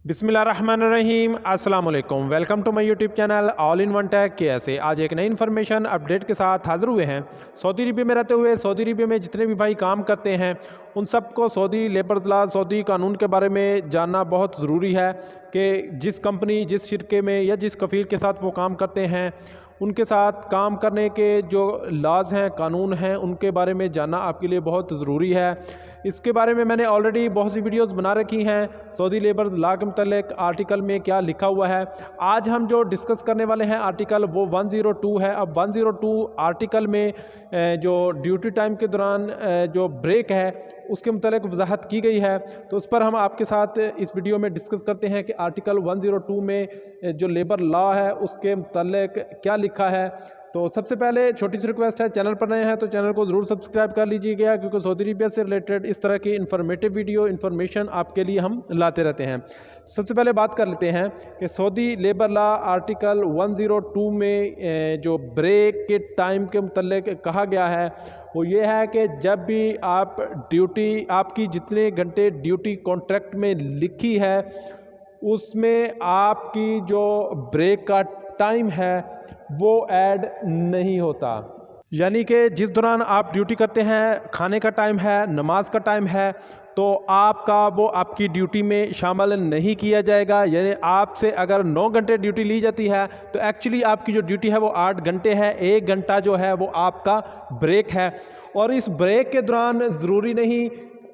बिस्मिल्लाहिर्रहमानिर्रहीम अस्सलाम वालेकुम। Welcome to my YouTube channel all in one tech के ऐसे आज एक नई इन्फॉर्मेशन अपडेट के साथ हाजिर हुए हैं। सऊदी अरबिया में रहते हुए सऊदी अरबिया में जितने भी भाई काम करते हैं उन सबको सऊदी लेबर लॉ सऊदी कानून के बारे में जानना बहुत ज़रूरी है कि जिस कंपनी जिस शिरके में या जिस कफ़ील के साथ वो काम करते हैं उनके साथ काम करने के जो लॉज हैं कानून हैं उनके बारे में जानना आपके लिए बहुत ज़रूरी है। इसके बारे में मैंने ऑलरेडी बहुत सी वीडियोस बना रखी हैं। सऊदी लेबर लॉ के मतलब आर्टिकल में क्या लिखा हुआ है, आज हम जो डिस्कस करने वाले हैं आर्टिकल वो 102 है। अब 102 आर्टिकल में जो ड्यूटी टाइम के दौरान जो ब्रेक है उसके मतलब वजाहत की गई है, तो उस पर हम आपके साथ इस वीडियो में डिस्कस करते हैं कि आर्टिकल 102 में जो लेबर लॉ है उसके मतलब क्या लिखा है। तो सबसे पहले छोटी सी रिक्वेस्ट है, चैनल पर नए हैं तो चैनल को ज़रूर सब्सक्राइब कर लीजिएगा, क्योंकि सऊदी अरबिया से रिलेटेड इस तरह की इन्फॉर्मेटिव वीडियो इन्फॉर्मेशन आपके लिए हम लाते रहते हैं। सबसे पहले बात कर लेते हैं कि सऊदी लेबर लॉ आर्टिकल 102 में जो ब्रेक के टाइम के मतलब कहा गया है वो ये है कि जब भी आप ड्यूटी आपकी जितने घंटे ड्यूटी कॉन्ट्रैक्ट में लिखी है उसमें आपकी जो ब्रेक का टाइम है वो ऐड नहीं होता। यानी कि जिस दौरान आप ड्यूटी करते हैं खाने का टाइम है, नमाज का टाइम है, तो आपका वो आपकी ड्यूटी में शामिल नहीं किया जाएगा। यानी आपसे अगर 9 घंटे ड्यूटी ली जाती है तो एक्चुअली आपकी जो ड्यूटी है वो 8 घंटे है, 1 घंटा जो है वो आपका ब्रेक है। और इस ब्रेक के दौरान ज़रूरी नहीं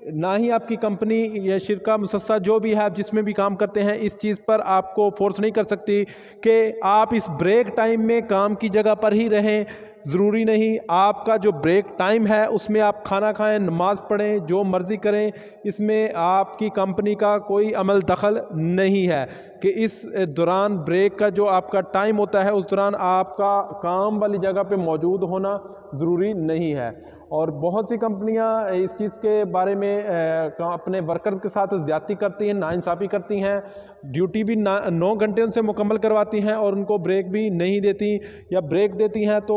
ना ही आपकी कंपनी या शिरका मुसस्सा जो भी है आप जिसमें भी काम करते हैं इस चीज़ पर आपको फोर्स नहीं कर सकती कि आप इस ब्रेक टाइम में काम की जगह पर ही रहें। ज़रूरी नहीं, आपका जो ब्रेक टाइम है उसमें आप खाना खाएं, नमाज़ पढ़ें, जो मर्ज़ी करें, इसमें आपकी कंपनी का कोई अमल दखल नहीं है कि इस दौरान ब्रेक का जो आपका टाइम होता है उस दौरान आपका काम वाली जगह पे मौजूद होना ज़रूरी नहीं है। और बहुत सी कंपनियां इस चीज़ के बारे में अपने वर्कर्स के साथ ज़्यादती करती हैं, नाइंसाफ़ी करती हैं, ड्यूटी भी 9 घंटे उनसे मुकम्मल करवाती हैं और उनको ब्रेक भी नहीं देती, या ब्रेक देती हैं तो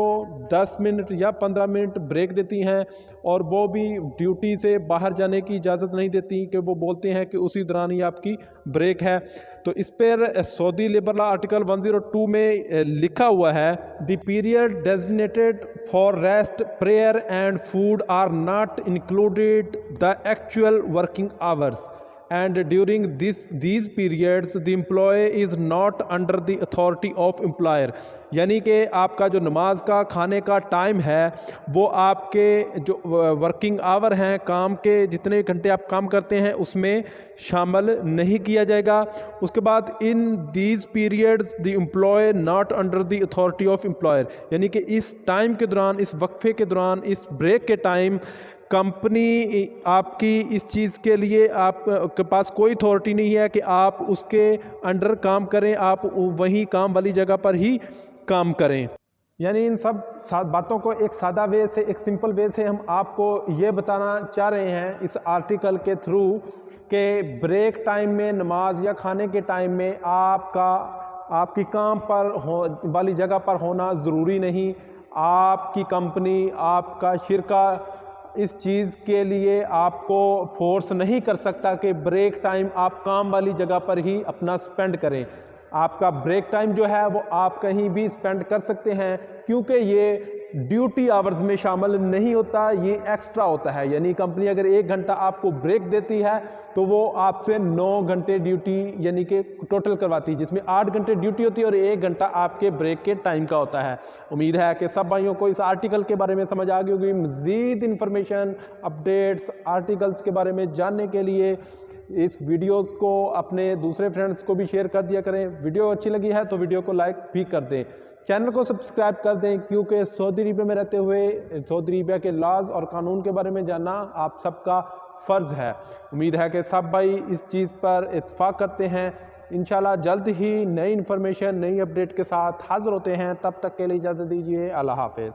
10 मिनट या 15 मिनट ब्रेक देती हैं और वो भी ड्यूटी से बाहर जाने की इजाज़त नहीं देती कि वो बोलते हैं कि उसी दौरान ही आपकी ब्रेक है। तो इस पर सऊदी लेबर लॉ आर्टिकल 102 में लिखा हुआ है, the period designated for rest, prayer and food are not included the actual working hours, and during these periods the employee is not under the authority of employer। यानी कि आपका जो नमाज का खाने का टाइम है वो आपके जो वर्किंग आवर हैं, काम के जितने घंटे आप काम करते हैं उसमें शामिल नहीं किया जाएगा। उसके बाद in these periods the employ not under the authority of employer, यानी कि इस टाइम के दौरान, इस वक्फे के दौरान, इस ब्रेक के टाइम कंपनी आपकी इस चीज़ के लिए आपके पास कोई अथॉरिटी नहीं है कि आप उसके अंडर काम करें, आप वहीं काम वाली जगह पर ही काम करें। यानी इन सब बातों को एक सादा वे से, एक सिंपल वे से हम आपको ये बताना चाह रहे हैं इस आर्टिकल के थ्रू कि ब्रेक टाइम में, नमाज या खाने के टाइम में आपकी काम पर वाली जगह पर होना ज़रूरी नहीं। आपकी कंपनी, आपका शिरका इस चीज़ के लिए आपको फोर्स नहीं कर सकता कि ब्रेक टाइम आप काम वाली जगह पर ही अपना स्पेंड करें। आपका ब्रेक टाइम जो है वो आप कहीं भी स्पेंड कर सकते हैं, क्योंकि ये ड्यूटी आवर्स में शामिल नहीं होता, ये एक्स्ट्रा होता है। यानी कंपनी अगर 1 घंटा आपको ब्रेक देती है तो वो आपसे 9 घंटे ड्यूटी यानी कि टोटल करवाती है, जिसमें 8 घंटे ड्यूटी होती है और 1 घंटा आपके ब्रेक के टाइम का होता है। उम्मीद है कि सब भाइयों को इस आर्टिकल के बारे में समझ आ गई होगी। मज़ीद इंफॉर्मेशन, अपडेट्स, आर्टिकल्स के बारे में जानने के लिए इस वीडियोस को अपने दूसरे फ्रेंड्स को भी शेयर कर दिया करें। वीडियो अच्छी लगी है तो वीडियो को लाइक भी कर दें, चैनल को सब्सक्राइब कर दें, क्योंकि सऊदी अरबिया में रहते हुए सऊदी अरबिया के लॉज और कानून के बारे में जानना आप सबका फ़र्ज़ है। उम्मीद है कि सब भाई इस चीज़ पर इत्तेफाक करते हैं। इंशाल्लाह जल्द ही नई इन्फॉर्मेशन, नई अपडेट के साथ हाज़िर होते हैं। तब तक के लिए इजाज़त दीजिए। अल्लाह हाफ़िज़।